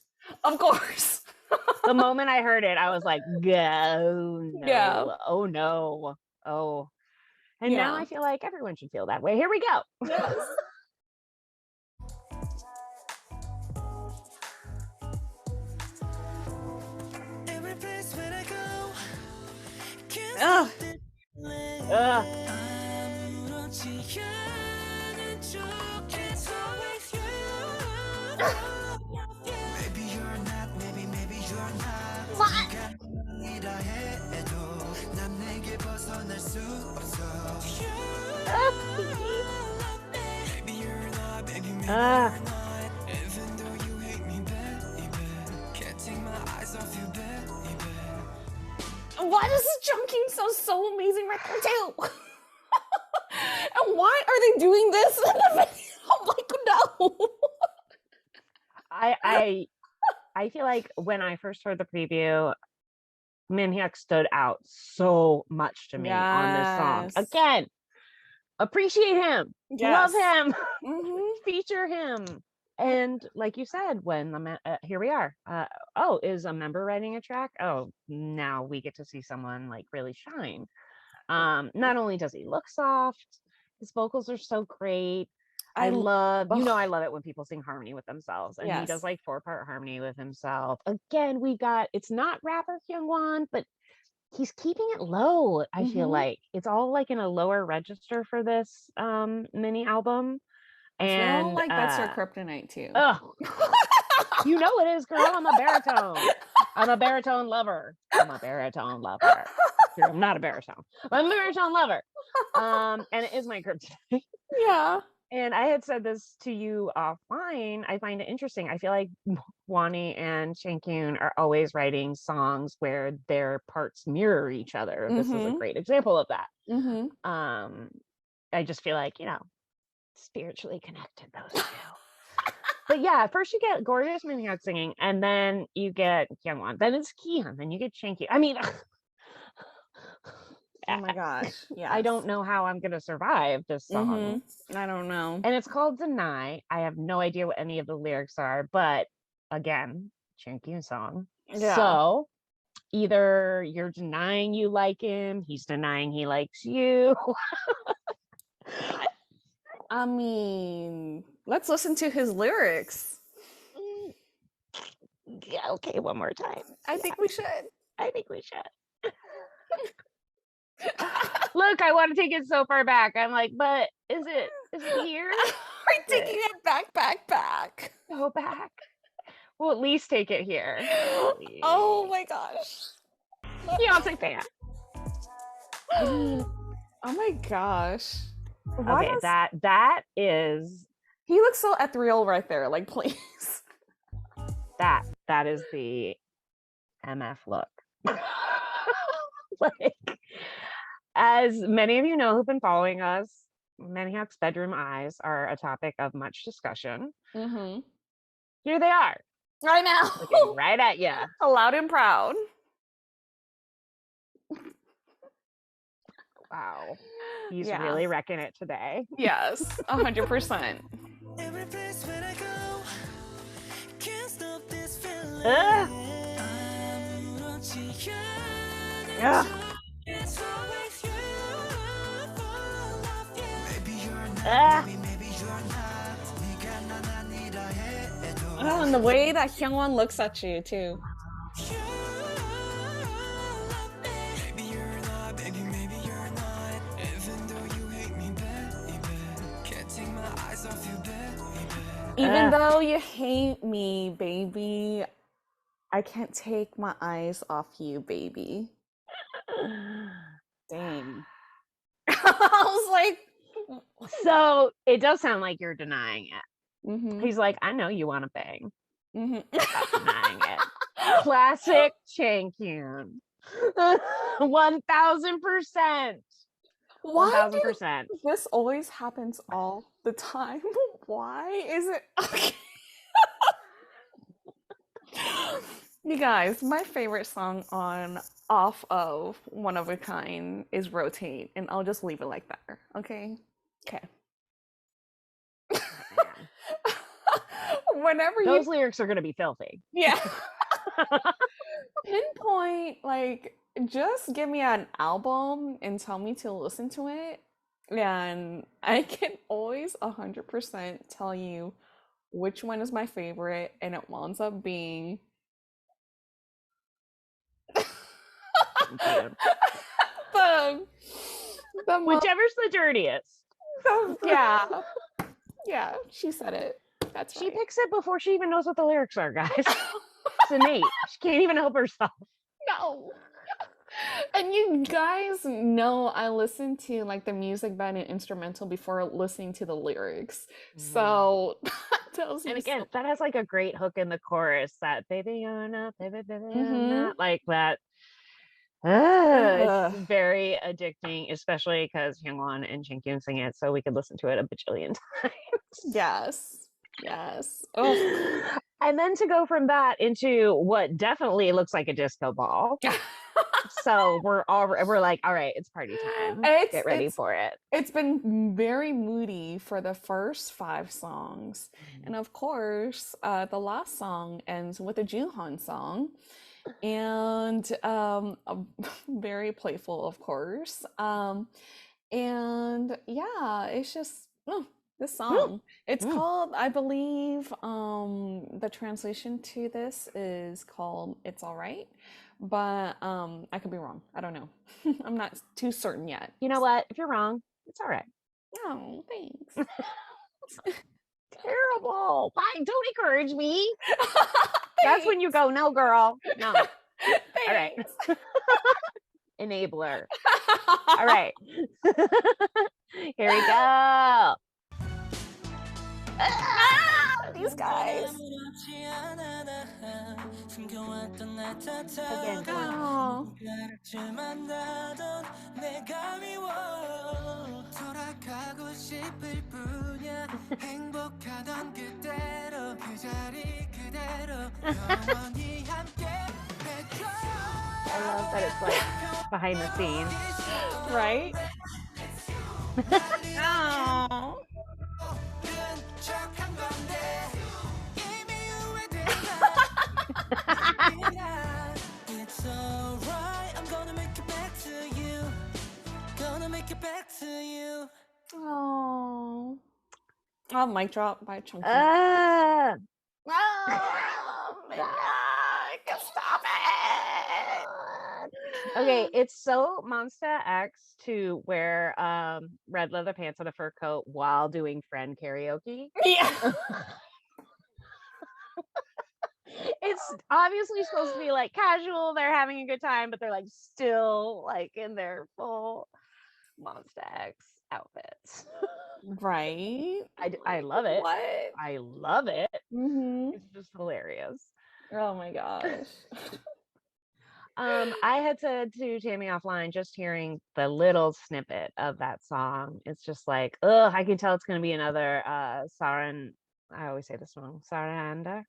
The moment I heard it, I was like, oh no. Yeah. Oh no. Oh. And now Yeah. I feel like everyone should feel that way. Here we go. Yes. Every place where I go, can't Ugh. stop the feeling. Ugh. 아무렇지 않은 척해서 with you. Maybe you're not, maybe you're not. 네가 아니라 해도 난 내게 벗어날 수 없어. Maybe you're not, maybe you're not. Even though you hate me, baby, can't take my eyes off you, baby. Why does this Chunkyun sound so amazing right there too? And why are they doing this in the video? I'm like, no. I feel like when I first heard the preview, Minhyuk stood out so much to me on this song. Yes. Again, appreciate him, love Yes. him, Mhm. feature him. And like you said, when here we are. Is a member writing a track? Oh, now we get to see someone like really shine. Not only does he look soft, his vocals are so great. I love it when people sing harmony with themselves, and he Yes. does like 4-part harmony with himself. Again, it's not rapper Hyungwon, but he's keeping it low. I feel Mhm. like it's all like in a lower register for this mini album. I And feel like that's your kryptonite too. oh, you know it is, girl. I'm a baritone. I'm a baritone lover. I'm a baritone lover. I'm not a baritone. I'm a baritone lover. And it is my kryptonite. Yeah. And I had said this to you offline. I find it interesting. I feel like Wani and Chankyun are always writing songs where their parts mirror each other. This is a great example of that. I just feel like, spiritually connected, those two. But yeah, first you get gorgeous Minhyuk singing, and then you get Kyungwon. Then it's Kihyun. Then you get Chankyun. I mean, oh my gosh. Yeah. I don't know how I'm gonna survive this song. I don't know. And it's called Deny. I have no idea what any of the lyrics are, but again, Chankyun song. Yeah. So either you're denying you like him, he's denying he likes you. I mean, let's listen to his lyrics. Yeah, okay, one more time. I think we should. I think we should. Look, I want to take it so far back. I'm like, but is it here? We're taking it back. Go back. We'll at least take it here. Oh my gosh. Beyonce fan. Oh my gosh. Okay, that is. He looks so ethereal right there. Like, please. That is the MF look. Like, as many of you know who've been following us, Minhyuk's bedroom eyes are a topic of much discussion. Here they are. I know. Looking right at you. Loud and proud. Wow. He's really wrecking it today. Yes, 100%. Every place where I go, can't stop this feeling. It's always you, full of you. Maybe you're not, maybe you're not. 네가 난 아니라 해도. Oh, and the way that Hyungwon looks at you too. Maybe you're not, maybe you're not. Even though you hate me, baby, can't take my eyes off you, baby. Even though you hate me, baby, I can't take my eyes off you, baby. Dang. I was like, so it does sound like you're denying it. He's like, I know you want to bang. Not denying it. Classic Chankyun. 1000%. why 1000%. this always happens all the time? Why is it okay? You guys, my favorite song off of One of a Kind is Rotate, and I'll just leave it like that. Okay. Whenever those lyrics are gonna be filthy. Yeah. Pinpoint, like, just give me an album and tell me to listen to it, and I can always 100% tell you which one is my favorite, and it winds up being the whichever's the dirtiest. Yeah, she said it. That's She right. picks it before she even knows what the lyrics are, guys. It's innate. She can't even help herself. No. And you guys know I listen to like the music bed and instrumental before listening to the lyrics. So that tells me. And again, that has like a great hook in the chorus, that baby you're not, baby you're not, like that. It's very addicting, especially because Hyungwon and Chankyun sing it, so we could listen to it a bajillion times. Yes. Oh. And then to go from that into what definitely looks like a disco ball. So we're like, all right, it's party time. Get ready for it. It's been very moody for the first 5 songs. And of course, the last song ends with a Jooheon song. And very playful, of course. And yeah, it's just this song. It's called, I believe, the translation to this is called "It's Alright," but I could be wrong. I don't know. I'm not too certain yet. You know what? If you're wrong, it's all right. Oh, thanks. Terrible. Why? Don't encourage me. That's when you go, no, girl, no. All right. Thanks. Enabler. All right. Here we go. These guys. Again, come on. Oh. 돌아가고 싶을 뿐이야 행복하던 그대로 그 자리 그대로 영원히 함께 I love that it's like behind the scenes. Right? Oh. 척한 건데 이미 후회된 It's alright I'm gonna make it back to you Gonna make it back to you Oh. Oh, mic drop by Chunky. Ah. Stop it. Okay, it's so Monsta X to wear red leather pants and a fur coat while doing friend karaoke. Yeah. It's obviously supposed to be like casual, they're having a good time, but they're like still like in their full Monsta X outfits. Right. I love it. What? I love it. Mm-hmm. It's just hilarious. Oh my gosh. I had said to Tammy offline, just hearing the little snippet of that song, it's just like, ugh, I can tell it's gonna be another Saran. I always say this wrong, Saranda.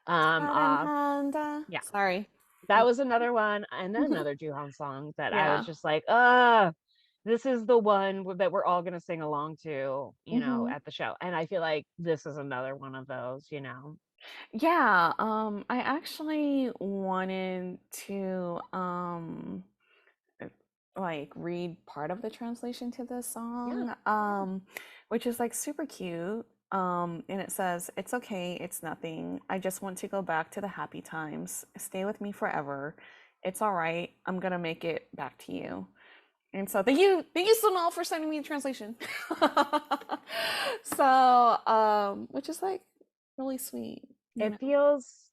Yeah. Sorry. That was another one, and then another Juhan song that I Yeah. was just like, this is the one that we're all gonna sing along to, you know, at the show. And I feel like this is another one of those, you know. Yeah, I actually wanted to like read part of the translation to this song, which is like super cute. And it says, "It's okay, it's nothing. I just want to go back to the happy times. Stay with me forever. It's all right. I'm gonna make it back to you." And so thank you, Sonal, for sending me the translation. So, which is like really sweet. It feels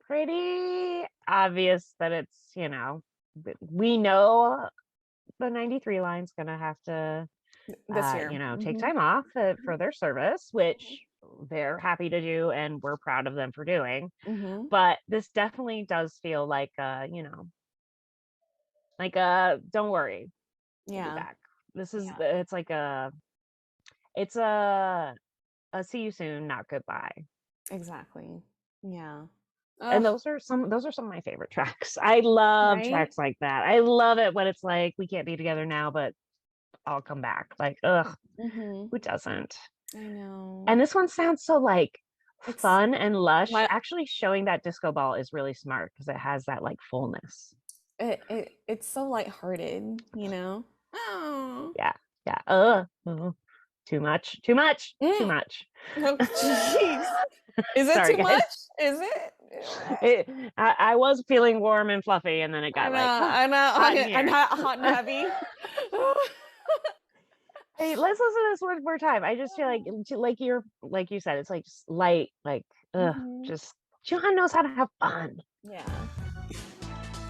pretty obvious that it's, you know, we know the 93 line's gonna have to This year, you know, take time off for their service, which they're happy to do and we're proud of them for doing. But this definitely does feel like you know, like don't worry, we'll be back. This is it's like it's a see you soon, not goodbye. Exactly. Yeah. And those are some of my favorite tracks. I love tracks like that. I love it when it's like we can't be together now, but I'll come back. Like, ugh, who doesn't? I know. And this one sounds so like It's fun and lush. Actually, showing that disco ball is really smart because it has that like fullness. It's so lighthearted, you know. Oh. Yeah. Too much. Too much. Too much. Oh, jeez. Is it Sorry, too guys. much? Is it? I was feeling warm and fluffy, and then it got I know. Hot and heavy. Hey, let's listen to this one more time. I just feel like you said, it's like just light, like just Juhan knows how to have fun. Yeah.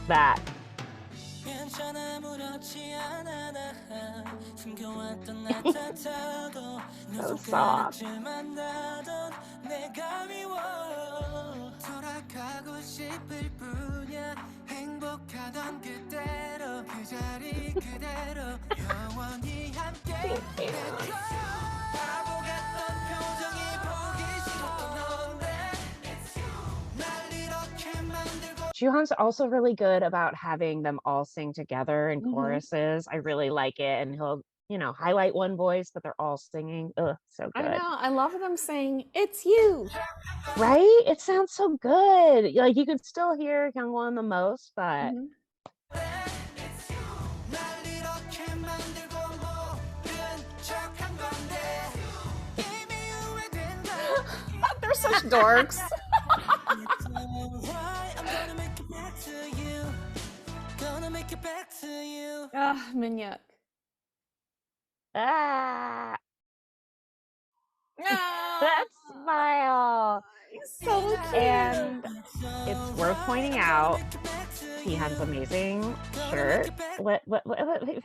That. So soft. 돌아가고 싶을 뿐이야 행복하던 그대로 그 자리 그대로 영원히 함께 바보 같던 표정이 보기 싫었던 넌데 날 이렇게 만들고 Juhan's also really good about having them all sing together in choruses. I really like it, and he'll, you know, highlight one voice, but they're all singing. Ugh, so good. I know. I love them saying, "It's you." Right? It sounds so good. Like you could still hear Hyungwon the most, but They're such dorks. Ah, Minhyuk. ah, No. that smile. So cute. And it's worth pointing out Tihan's amazing shirt. What Are you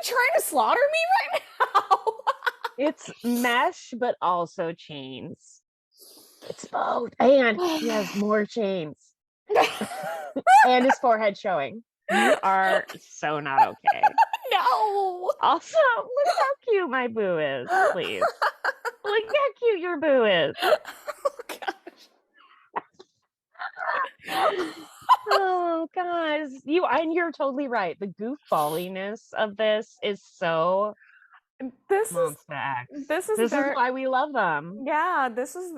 trying to slaughter me right now? It's mesh, but also chains. It's both. And he has more chains. And his forehead showing. You are so not okay. No. Also, look how cute my boo is, please. Look how cute your boo is. Oh gosh. Oh guys, you're totally right. The goofballiness of this is so This is Monsta X. this is This is their why we love them. yeah, this is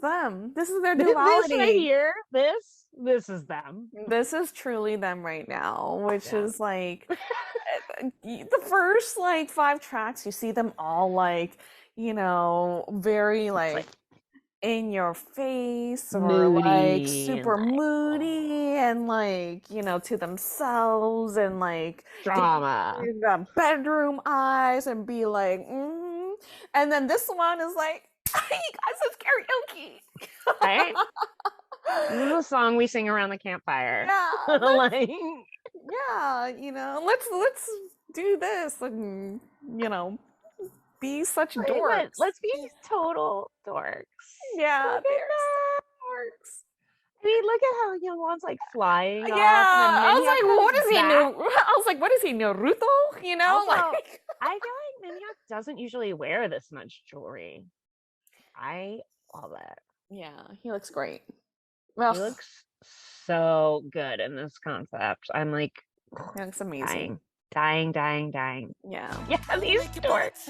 them. This is their This right duality. here, this is them. This is truly them right now, which Yeah. is like the first like 5 tracks, you see them all like, very like in your face or like Moody super and, like, moody and like, to themselves and like drama. the bedroom eyes and be like, and then this one is like, you guys, it's karaoke. Right? This is a song we sing around the campfire. Yeah, Like, let's do this and be such right, dorks. let's be total dorks. Yeah, Look at they're that. dorks. I mean, look at how Youngwon's like flying off. Yeah, And then I was Minhyuk like, what comes is he? back. I was like, what is he, Naruto? Also, Like, I feel like Minhyuk doesn't usually wear this much jewelry. I love it. yeah, he looks great. He looks so good in this concept. I'm like he looks amazing. dying. Yeah. Yeah, these dorks.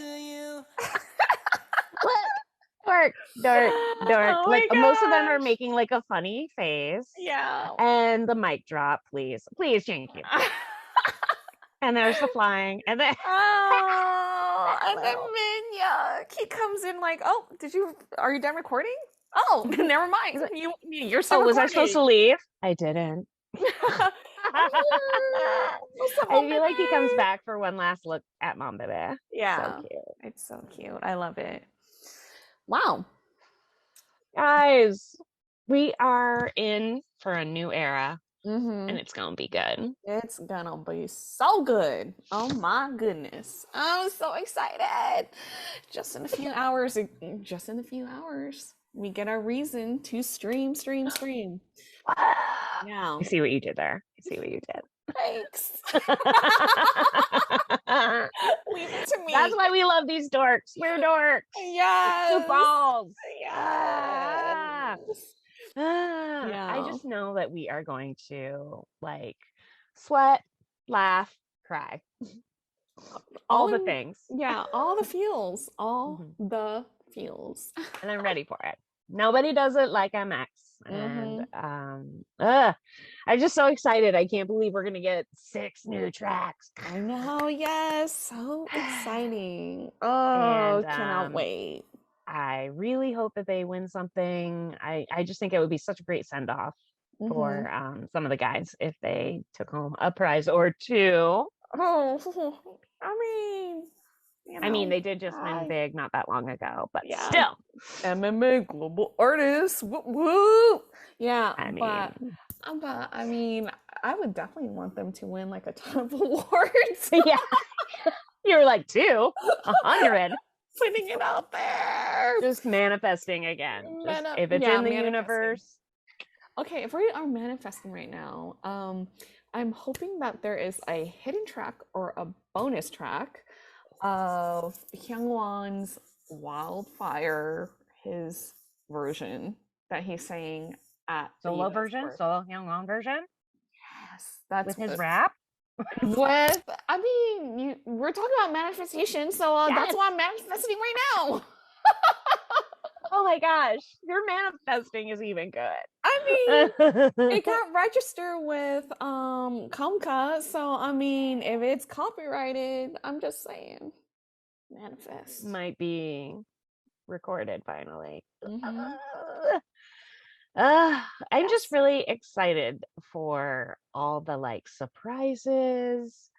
Look, dork. Oh Like my most of them are gosh. making like a funny face. Yeah. And the mic drop, please, thank you. And there's the flying, and then Oh, and then Well. Minhyuk, he comes in like, oh, are you done recording? Oh, never mind. You're still was I supposed to leave? I didn't. I I feel like he comes back for one last look at Monbebe. Yeah. So cute. It's so cute. I love it. Wow. Guys, we are in for a new era, Mm-hmm. and it's gonna be good. It's gonna be so good. Oh my goodness. I'm so excited. Just in a few hours, we get our reason to stream. Yeah. I see what you did there. Thanks. Leave it to me. That's why we love these dorks. We're dorks. Yes. Two balls. Yes. I just know that we are going to like sweat, laugh, cry. all the things. Yeah, all the feels. All the feels. And I'm ready for it. Nobody does it like MX. And I'm just so excited. I can't believe we're gonna get 6 new tracks. I know, yes. So exciting. Oh, And, cannot wait. I really hope that they win something. I just think it would be such a great send-off for some of the guys if they took home a prize or 2. Oh, I mean, they did just win big not that long ago, but Yeah. still. MMA global artists. Whoop, whoop. Yeah, I but I mean, I would definitely want them to win like a ton of awards. Yeah. You were like 2, 100. Putting it out there. Just manifesting again. If it's in the universe. Okay, if we are manifesting right now, I'm hoping that there is a hidden track or a bonus track of Hyungwon's Wildfire, his version that he's saying at the Solo US version? tour. Solo Hyungwon version? Yes, that's With his rap? we're talking about manifestation, so that's why I'm manifesting right now. Oh my gosh, your manifesting is even good. I mean, it got registered with Comca, so I mean, if it's copyrighted, I'm just saying, manifest. Might be recorded finally. I'm just really excited for all the like surprises.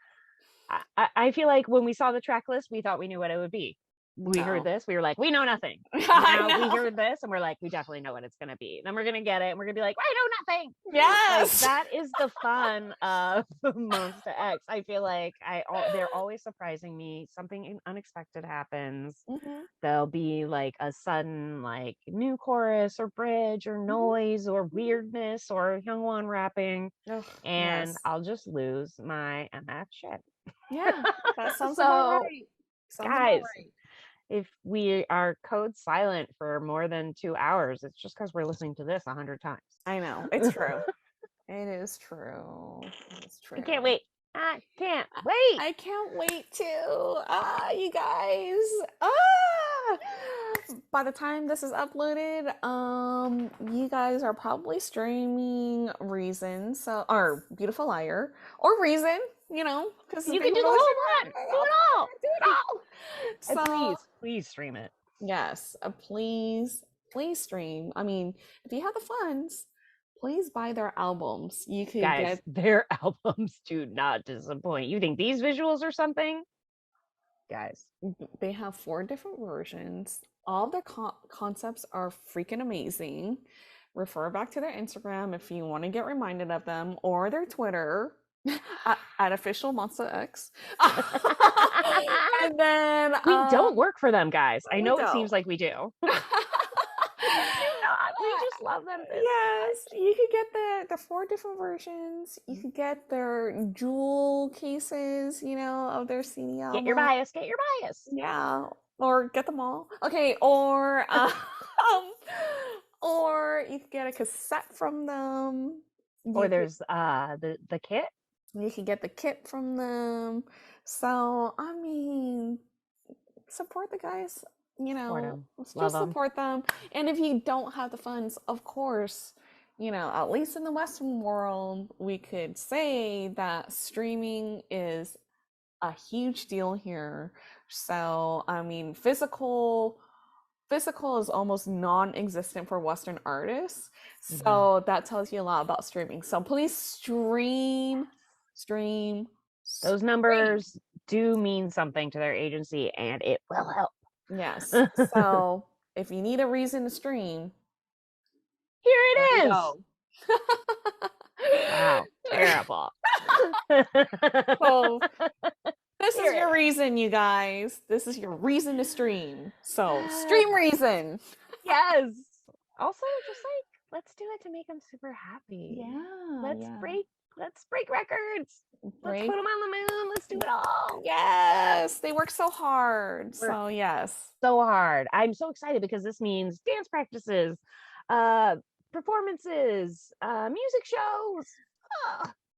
I feel like when we saw the track list, we thought we knew what it would be. we heard No. this, we were like, we know nothing. I Now we know. heard this and we're like, we definitely know what it's gonna be. Then we're gonna get it and we're gonna be like, I know nothing. Like Yes. that is the fun of Monsta X. I feel like they're always surprising me. Something unexpected happens. Mhm. There'll be like a sudden like new chorus or bridge or noise or weirdness or Hyungwon rapping, Ugh, and yes. I'll just lose my MF shit. Yeah, that sounds about So, right. Sounds about guys, right. if we are code silent for more than 2 hours, it's just because we're listening to this 100 times. I know. It's true. It is true. It's true. I can't wait. I can't wait. I can't wait to you guys. By the time this is uploaded, you guys are probably streaming Reason, so or Beautiful Liar or Reason, you know, because You can do the whole one. Do it all. Do it all. And So please stream it. yes, please stream. I mean, if you have the funds, please buy their albums. You could Guys, get their albums do not disappoint. You think these visuals are something? Guys, they have 4 different versions. All their concepts are freaking amazing. Refer back to their Instagram if you want to get reminded of them, or their Twitter at official Monsta X. And then we don't work for them, guys. I we know it don't. seems like we do. We just love them. Yes, you could get the 4 different versions. You could get their jewel cases, you know, of their CD album. Get your bias. Get your bias. Yeah, or get them all. Okay, or or you could get a cassette from them. Or there's the kit. You could get the kit from them. So I mean, support the guys. You know, just support them. And if you don't have the funds, of course, you know, at least in the Western world, we could say that streaming is a huge deal here. So, I mean, physical is almost non-existent for Western artists. So that tells you a lot about streaming. So please stream. Those numbers do mean something to their agency and it will help. Yes. So if you need a reason to stream, here it is. Wow, terrible. So this is your reason, you guys. This is your reason to stream. So stream Reason. Yes. Also, just like let's do it to make them super happy. Yeah. Let's break records. Let's put them on the moon. Let's do it all. Yes. They work so hard. So yes. So hard. I'm so excited because this means dance practices, performances, music shows.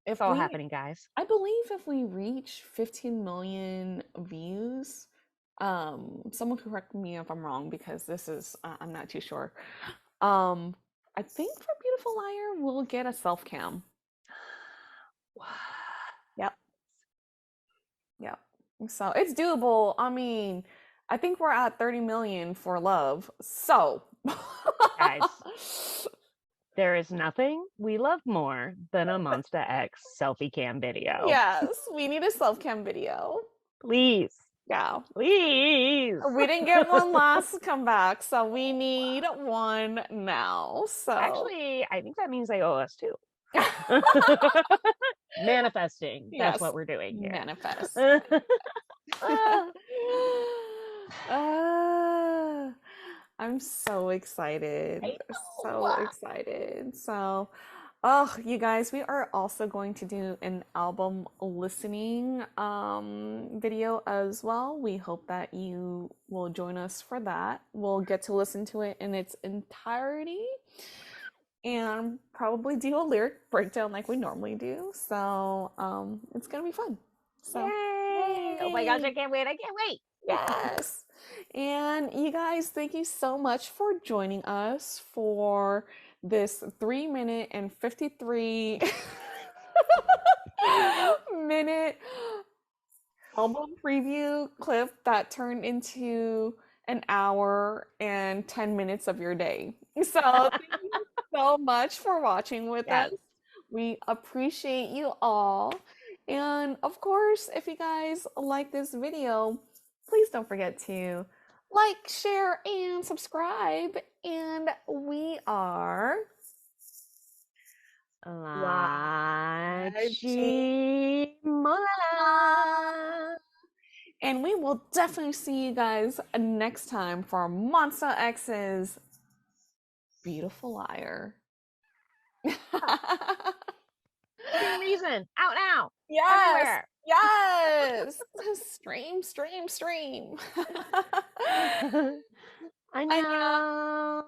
It's all happening, guys. I believe if we reach 15 million views, someone correct me if I'm wrong because this is I'm not too sure. I think for Beautiful Liar we'll get a self cam. Yep. So it's doable. I mean, I think we're at 30 million for Love. So guys, there is nothing we love more than a Monsta X selfie cam video. Yes, we need a self cam video. Please. Yeah. Please. We didn't get one last comeback, so we need one now. So actually, I think that means they owe us two. Manifesting. That's what we're doing here. Manifest. I'm so excited. So excited. So, you guys, we are also going to do an album listening video as well. We hope that you will join us for that. We'll get to listen to it in its entirety and probably do a lyric breakdown like we normally do. So, it's gonna be fun. So, yay! Oh my gosh, I can't wait. Yes. And you guys, thank you so much for joining us for this 3-minute and 53 minute album preview clip that turned into an hour and 10 minutes of your day. So thank you so much for watching with us. We appreciate you all. And of course, if you guys like this video, please don't forget to like, share, and subscribe. And we are La Chimolala. Chimolala. And we will definitely see you guys next time for Monsta X's Beautiful Liar. Within reason. Out now. Yes. Everywhere. Yes. Stream, stream, stream. 안녕.